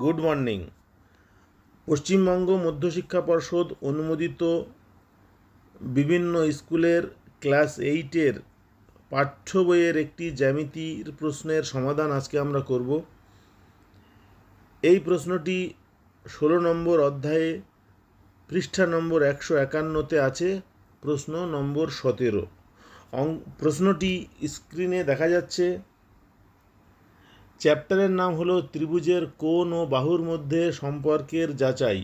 Good morning. Paschimbanga মধ্যশিক্ষা পর্ষদ অনুমোদিত বিভিন্ন স্কুলের ক্লাস 8-এর পাঠ্য বইয়ের একটি জ্যামিতির প্রশ্নের সমাধান আজকে আমরা করব। এই প্রশ্নটি 16 নম্বর অধ্যায়ে পৃষ্ঠা নম্বর 151-তে আছে, প্রশ্ন নম্বর 17। প্রশ্নটি স্ক্রিনে দেখা যাচ্ছে। চ্যাপ্টারের নাম হলো ত্রিভুজের কোণ ও বাহুর মধ্যে সম্পর্কের যাচাই।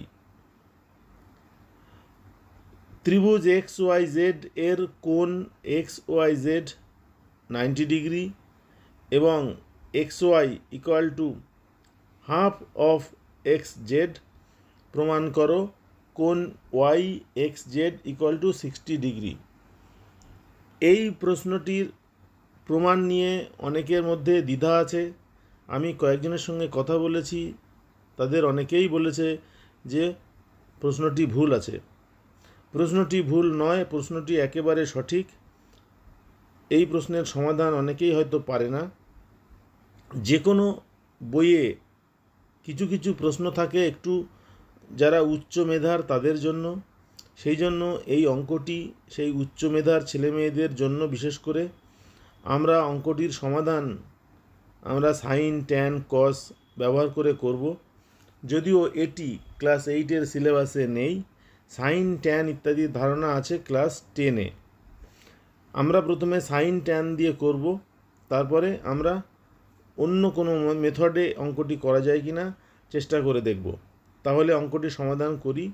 ত্রিভুজ XYZ এর কোণ XYZ 90 ডিগ্রি এবং XY equal to half of XZ প্রমাণ করো কোণ YXZ ইকুয়াল টু 60 ডিগ্রি। এই প্রশ্নটির প্রমাণ নিয়ে অনেকের মধ্যে দ্বিধা আছে। আমি কয়েকজনের সঙ্গে কথা বলেছি, তাদের অনেকেই বলেছে যে প্রশ্নটি ভুল আছে। প্রশ্নটি ভুল নয়, প্রশ্নটি একেবারে সঠিক। এই প্রশ্নের সমাধান অনেকেই হয়তো পারে না। যে কোনো বইয়ে কিছু কিছু প্রশ্ন থাকে একটু যারা উচ্চ মেধার তাদের জন্য, সেই জন্য এই অঙ্কটি সেই উচ্চ মেধার ছেলেমেয়েদের জন্য বিশেষ করে। আমরা অঙ্কটির সমাধান আমরা সাইন, ট্যান, কস ব্যবহার করে করব। যদিও এটি ক্লাস 8-এর সিলেবাসে নেই, সাইন, ট্যান ইত্যাদির ধারণা আছে ক্লাস 10-এ। আমরা প্রথমে সাইন, ট্যান দিয়ে করব, তারপরে আমরা অন্য কোনো মেথডে অঙ্কটি করা যায় কি না চেষ্টা করে দেখব। তাহলে অঙ্কটি সমাধান করি।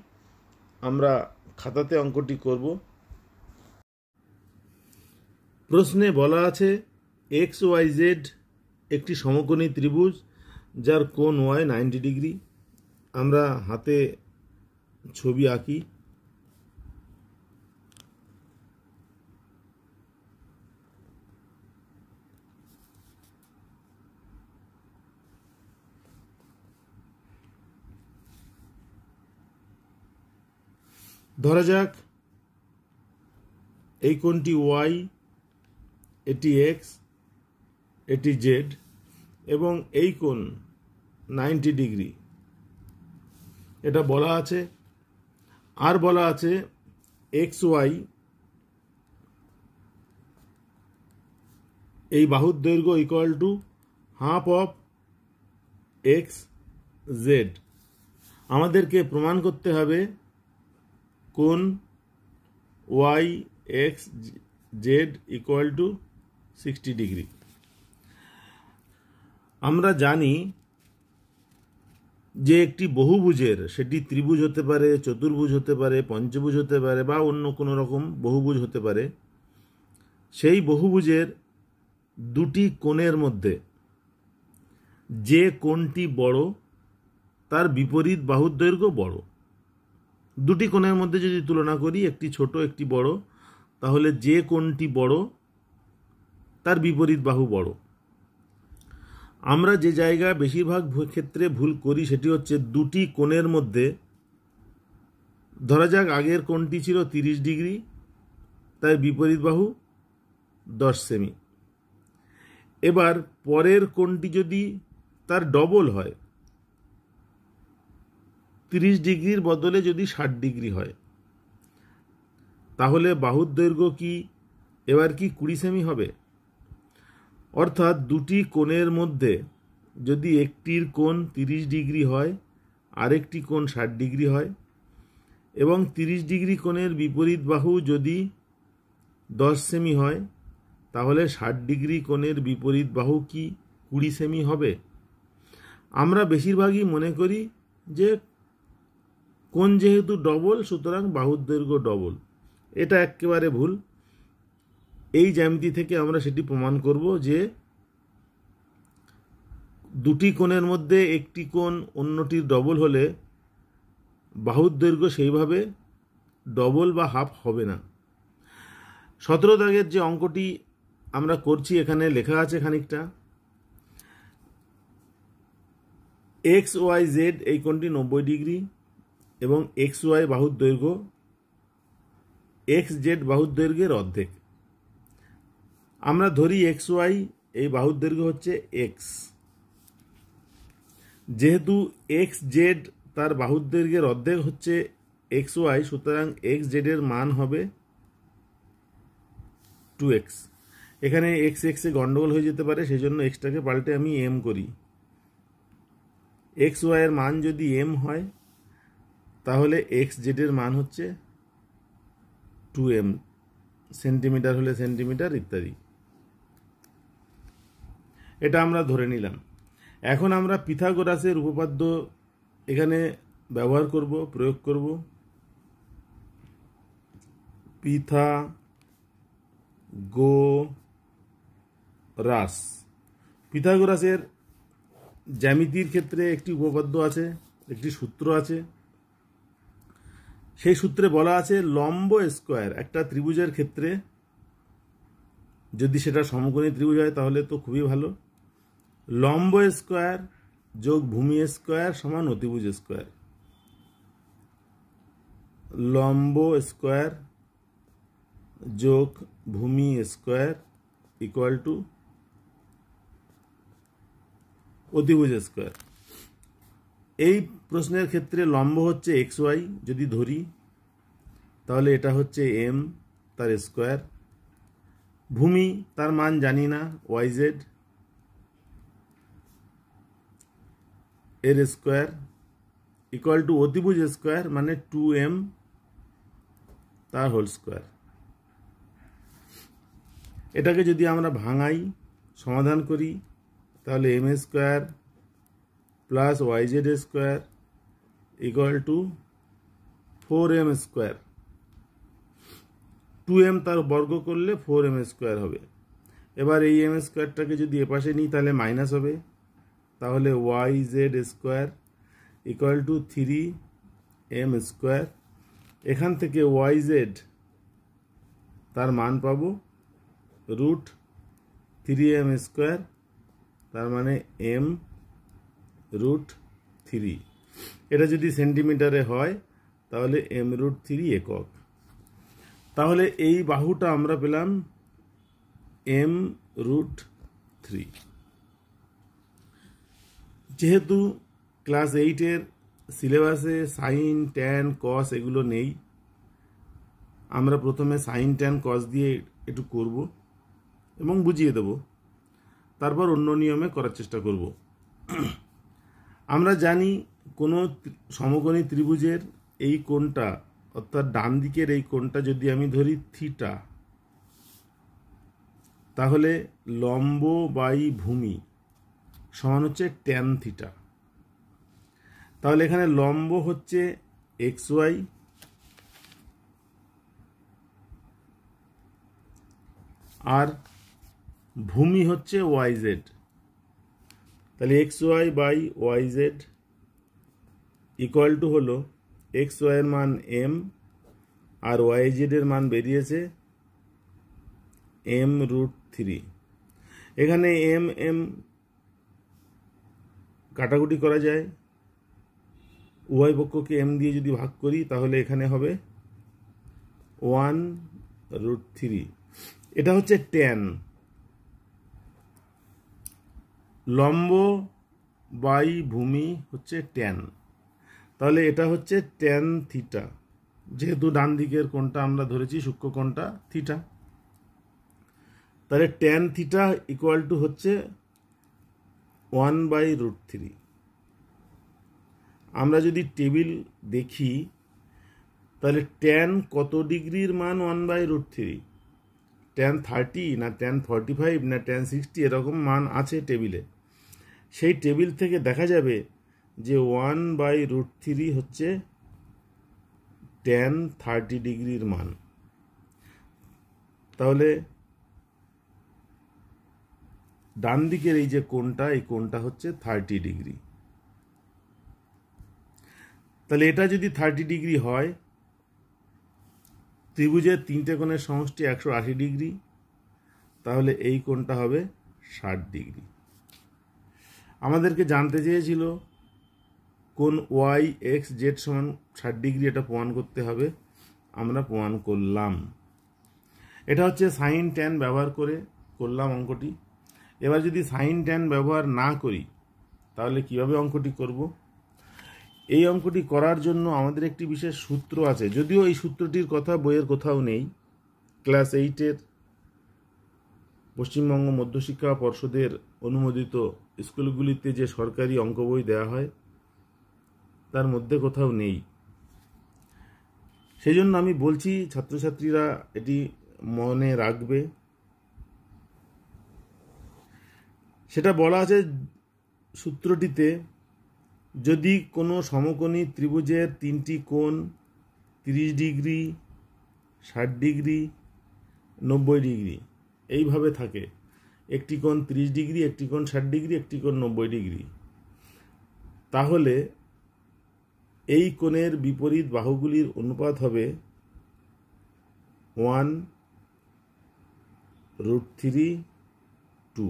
আমরা খাতাতে অঙ্কটি করব। প্রশ্নে বলা আছে XYZ একটি সমকোণী ত্রিভুজ যার কোণ Y 90 ডিগ্রি। আমরা হাতে ছবি আঁকি। ধরা যাক এই কোণটি Y, এটি X, এটি Z এবং এই কোণ 90 ডিগ্রি। এটা বলা আছে। আর বলা আছে XY এই বাহুর দৈর্ঘ্য equal to half of XZ। আমাদেরকে প্রমাণ করতে হবে কোণ YXZ ইকুয়াল টু 60 ডিগ্রি। আমরা জানি যে একটি বহুভুজের, সেটি ত্রিভুজ হতে পারে, চতুর্ভুজ হতে পারে, পঞ্চভুজ হতে পারে বা অন্য কোনো রকম বহুভুজ হতে পারে, সেই বহুভুজের দুটি কোণের মধ্যে যে কোণটি বড় তার বিপরীত বাহুর দৈর্ঘ্য বড়। দুটি কোণের মধ্যে যদি তুলনা করি, একটি ছোট একটি বড়, তাহলে যে কোণটি বড় তার বিপরীত বাহু বড়। আমরা যে জায়গায় বেশিরভাগ ক্ষেত্রে ভুল করি সেটি হচ্ছে দুটি কোণের মধ্যে, ধরা যাক আগের কোণটি ছিল 30 ডিগ্রি, তার বিপরীত বাহু 10 সেমি। এবার পরের কোণটি যদি তার ডবল হয়, 30 ডিগ্রির বদলে যদি 60 ডিগ্রি হয়, তাহলে বাহুর দৈর্ঘ্য কি এবার কি 20 সেমি হবে? অর্থাৎ দুটি কোণের মধ্যে যদি একটির কোণ 30 ডিগ্রি হয়, আরেকটি কোণ 60 ডিগ্রি হয়, এবং 30 ডিগ্রি কোণের বিপরীত বাহু যদি 10 সেমি হয়, তাহলে 60 ডিগ্রি কোণের বিপরীত বাহু কি 20 সেমি হবে? আমরা বেশিরভাগই মনে করি যে কোণ যেহেতু ডবল সুতরাং বাহুর দৈর্ঘ্য ডবল। এটা একেবারে ভুল। এই জ্যামিতি থেকে আমরা সেটি প্রমাণ করব যে দুটি কোণের মধ্যে একটি কোণ অন্যটির ডবল হলে বাহুর দৈর্ঘ্য সেইভাবে ডবল বা হাফ হবে না। 17 দাগের যে অঙ্কটি আমরা করছি, এখানে লেখা আছে খানিকটা XYZ এই কোণটি 90 ডিগ্রি এবং XY বাহুর দৈর্ঘ্য XZ বাহুর দৈর্ঘ্যের অর্ধেক। আমরা ধরি XY এই বাহুর দৈর্ঘ্য হচ্ছে X। যেহেতু এক্স জেড তার বাহুর দৈর্ঘ্যের অর্ধেক হচ্ছে এক্স ওয়াই, সুতরাং এক্স জেডের মান হবে 2x। এখানে এক্স এক্সে গন্ডগোল হয়ে যেতে পারে, সেই জন্য এক্সটাকে পাল্টে আমি এম করি। এক্স ওয়াইয়ের মান যদি এম হয় তাহলে এক্স জেডের মান হচ্ছে 2m, সেন্টিমিটার হলে সেন্টিমিটার ইত্যাদি। এটা আমরা ধরে নিলাম। এখন আমরা পিথাগোরাসের উপপাদ্য এখানে ব্যবহার করব, প্রয়োগ করব। পিথাগোরাসের জ্যামিতির ক্ষেত্রে একটি উপপাদ্য আছে, একটি সূত্র আছে। সেই সূত্রে বলা আছে লম্ব স্কোয়ার একটা ত্রিভুজের ক্ষেত্রে, যদি সেটা সমকোণী ত্রিভুজ হয় তাহলে তো খুবই ভালো, লম্ব স্কোয়ার যোগ ভূমি স্কোয়ার সমান অতিভুজ স্কোয়ার। লম্ব স্কোয়ার যোগ ভূমি স্কোয়ার ইকুয়াল টু অতিভুজ স্কোয়ার। এই প্রশ্নের ক্ষেত্রে লম্ব হচ্ছে এক্স ওয়াই যদি ধরি, তাহলে এটা হচ্ছে এম তার স্কোয়ার। ভূমি তার মান জানি না, ওয়াই জেড এর স্কোয়ার ইকুয়াল টু অতিভুজ স্কোয়ার মানে 2m তার হোল স্কোয়ার। এটাকে যদি আমরা ভাঙাই, সমাধান করি, তাহলে M square plus Y Z square equal to 4m square. 2m তার বর্গ করলে 4m স্কোয়ার হবে। এবার এই এম স্কোয়ারটাকে যদি এপাশে নিই তাহলে মাইনাস হবে, তাহলে Y Z square equal to 3m square. এখান থেকে ওয়াই জেড তার মান পাবো √3m স্কোয়ার, তার মানে m√3। এটা যদি সেন্টিমিটারে হয় তাহলে m√3 একক। তাহলে এই বাহুটা আমরা পেলাম m√3। যেহেতু ক্লাস 8-এর সিলেবাসে সাইন ট্যান কস এগুলো নেই, আমরা প্রথমে সাইন ট্যান কস দিয়ে একটু করব এবং বুঝিয়ে দেব, তারপর অন্য নিয়মে করার চেষ্টা করব। আমরা জানি কোনো সমকোণী ত্রিভুজের এই কোণটা, অর্থাৎ ডান দিকের এই কোণটা যদি আমি ধরি থিটা, তাহলে লম্ব বাই ভূমি সমান হচ্ছে ট্যান থিটা। তাহলে এখানে লম্ব হচ্ছে এক্স ওয়াই আর ভূমি হচ্ছে ওয়াই জেড। তাহলে X Y by Y Z equal to হলো এক্স ওয়াইয়ের মান এম আর ওয়াই জেডের মান বেরিয়েছে m√3। এখানে m কাটাকুটি করা যায়, উভয় পক্ষকে m দিয়ে যদি ভাগ করি তাহলে এখানে হবে 1√3। এটা হচ্ছে ট্যান। লম্ব বাই ভূমি হচ্ছে ট্যান, তাহলে এটা হচ্ছে ট্যান থিটা। যেহেতু ডান দিকের কোণটা আমরা ধরেছি সূক্ষ্ম কোণটা থিটা, তাহলে ট্যান থিটা ইকুয়াল টু হচ্ছে 1/√3। আমরা যদি টেবিল দেখি তাহলে ট্যান কত ডিগ্রির মান 1/√3, ট্যান 30 না ট্যান 45 না ট্যান 60 এরকম মান আছে টেবিলে। সেই টেবিল থেকে দেখা যাবে যে 1/√3 হচ্ছে ট্যান 30 ডিগ্রির মান। তাহলে ডান দিকের এই যে কোণটা, এই কোণটা হচ্ছে 30 ডিগ্রি। তাহলে এটা যদি 30 ডিগ্রি হয়, ত্রিভুজের তিনটে কোণের সমষ্টি 180 ডিগ্রি, তাহলে এই কোণটা হবে 60 ডিগ্রি। আমাদেরকে জানতে চেয়েছিল কোণ ওয়াই এক্স জেড সমান 60 ডিগ্রি, এটা প্রমাণ করতে হবে, আমরা প্রমাণ করলাম। এটা হচ্ছে সাইন ট্যান ব্যবহার করে করলাম অঙ্কটি। এবার যদি সাইন ট্যান ব্যবহার না করি তাহলে কিভাবে অঙ্কটি করব? এই অঙ্কটি করার জন্য আমাদের একটি বিশেষ সূত্র আছে, যদিও এই সূত্রটির কথা বইয়ের কোথাও নেই। ক্লাস 8-এর পশ্চিমবঙ্গ মধ্যশিক্ষা পর্ষদের অনুমোদিত স্কুলগুলিতে যে সরকারি অঙ্ক বই দেওয়া হয় তার মধ্যে কোথাও নেই। সেই জন্য আমি বলছি, ছাত্রছাত্রীরা এটি মনে রাখবে। সেটা বলা আছে সূত্রটিতে, যদি কোনো সমকোণী ত্রিভুজের 3টি কোণ 30 ডিগ্রি, 60 ডিগ্রি, 90 ডিগ্রি এইভাবে থাকে, একটি কোণ 30 ডিগ্রি, একটি কোণ 60 ডিগ্রি, একটি কোণ 90 ডিগ্রি, তাহলে এই কোণের বিপরীত বাহুগুলির অনুপাত হবে 1√3/2।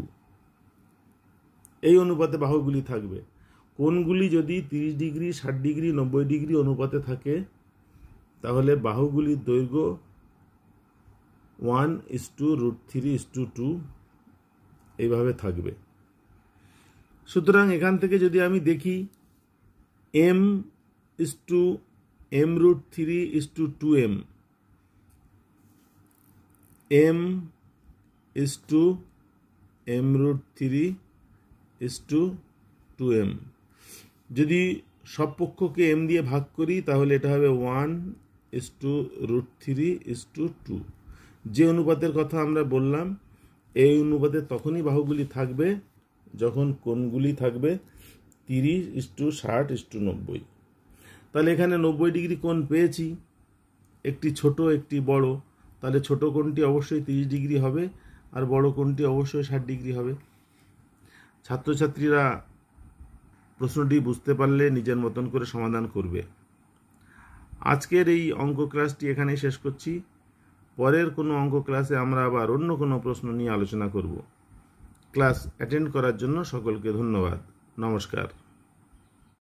এই অনুপাতে বাহুগুলি থাকবে। কোণগুলি যদি 30 ডিগ্রি, 60 ডিগ্রি, 90 ডিগ্রি অনুপাতে থাকে, তাহলে বাহুগুলির দৈর্ঘ্য 1:√3:2 এইভাবে থাকবে। সুতরাং এখান থেকে যদি আমি দেখি m:(m√3:2m), m:(m√3:2m), যদি সব পক্ষকে m দিয়ে ভাগ করি তাহলে এটা হবে 1:√3:2। যে অনুপাতের কথা আমরা বললাম, এই অনুপাতে তখনই বাহুগুলি থাকবে যখন কোণগুলি থাকবে 30:60:90। তাহলে এখানে 90 ডিগ্রি কোণ পেয়েছি, একটি ছোট একটি বড়। তাহলে ছোট কোণটি অবশ্যই 30 ডিগ্রি হবে আর বড় কোণটি অবশ্যই 60 ডিগ্রি হবে। ছাত্রছাত্রীরা প্রশ্নটি বুঝতে পারলে নিজের মতন করে সমাধান করবে। আজকের এই অঙ্ক ক্লাসটি এখানেই শেষ করছি। পরের কোনো অঙ্ক ক্লাসে আমরা আবার অন্য কোনো প্রশ্ন নিয়ে আলোচনা করব। ক্লাস অ্যাটেন্ড করার জন্য সকলকে ধন্যবাদ। নমস্কার।